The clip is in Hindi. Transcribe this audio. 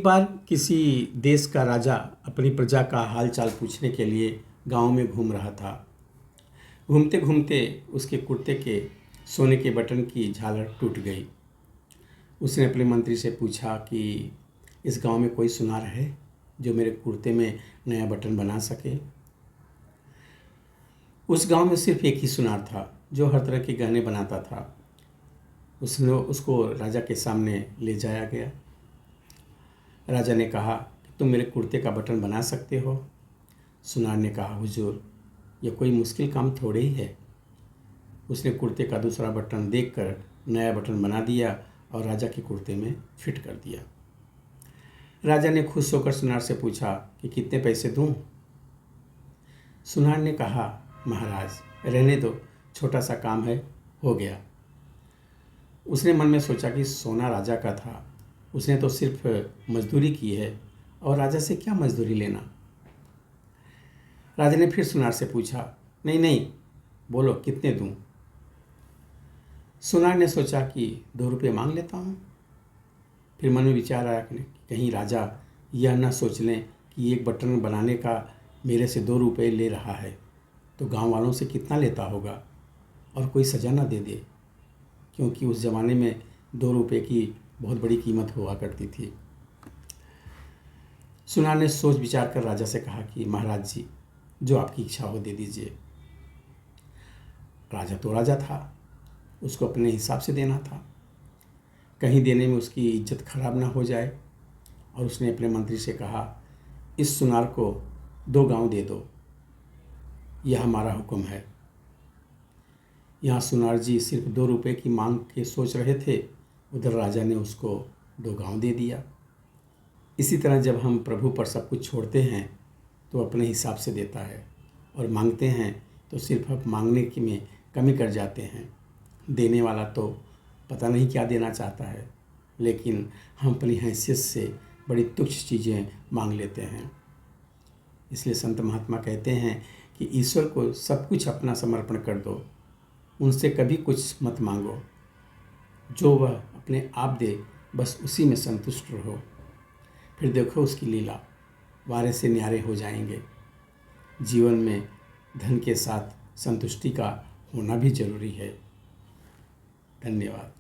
एक बार किसी देश का राजा अपनी प्रजा का हाल चाल पूछने के लिए गांव में घूम रहा था। घूमते घूमते उसके कुर्ते के सोने के बटन की झालर टूट गई। उसने अपने मंत्री से पूछा कि इस गांव में कोई सुनार है जो मेरे कुर्ते में नया बटन बना सके। उस गांव में सिर्फ एक ही सुनार था जो हर तरह के गहने बनाता था। उसको राजा के सामने ले जाया गया। राजा ने कहा कि तुम मेरे कुर्ते का बटन बना सकते हो। सुनार ने कहा, हुजूर, यह कोई मुश्किल काम थोड़े ही है। उसने कुर्ते का दूसरा बटन देखकर नया बटन बना दिया और राजा के कुर्ते में फिट कर दिया। राजा ने खुश होकर सुनार से पूछा कि कितने पैसे दूं? सुनार ने कहा, महाराज, रहने दो, छोटा सा काम है, हो गया। उसने मन में सोचा कि सोना राजा का था, उसने तो सिर्फ मजदूरी की है और राजा से क्या मजदूरी लेना। राजा ने फिर सुनार से पूछा, नहीं नहीं, बोलो कितने दूं? सुनार ने सोचा कि 2 रुपये मांग लेता हूँ। फिर मन में विचार आया कि कहीं राजा यह न सोच लें कि एक बटन बनाने का मेरे से 2 रुपये ले रहा है तो गांव वालों से कितना लेता होगा और कोई सज़ा न दे दे, क्योंकि उस ज़माने में 2 रुपये की बहुत बड़ी कीमत हुआ करती थी। सुनार ने सोच विचार कर राजा से कहा कि महाराज जी, जो आपकी इच्छा हो दे दीजिए। राजा तो राजा था, उसको अपने हिसाब से देना था, कहीं देने में उसकी इज्जत खराब ना हो जाए। और उसने अपने मंत्री से कहा, इस सुनार को 2 गांव दे दो, यह हमारा हुक्म है। यहाँ सुनार जी सिर्फ 2 रुपये की मांग के सोच रहे थे, उधर राजा ने उसको 2 गांव दे दिया। इसी तरह जब हम प्रभु पर सब कुछ छोड़ते हैं तो अपने हिसाब से देता है, और मांगते हैं तो सिर्फ अब मांगने की में कमी कर जाते हैं। देने वाला तो पता नहीं क्या देना चाहता है, लेकिन हम अपनी हैसियत से बड़ी तुच्छ चीज़ें मांग लेते हैं। इसलिए संत महात्मा कहते हैं कि ईश्वर को सब कुछ अपना समर्पण कर दो, उनसे कभी कुछ मत मांगो। जो वह अपने आप दे, बस उसी में संतुष्ट रहो। फिर देखो उसकी लीला, वारे से न्यारे हो जाएंगे। जीवन में धन के साथ संतुष्टि का होना भी जरूरी है। धन्यवाद।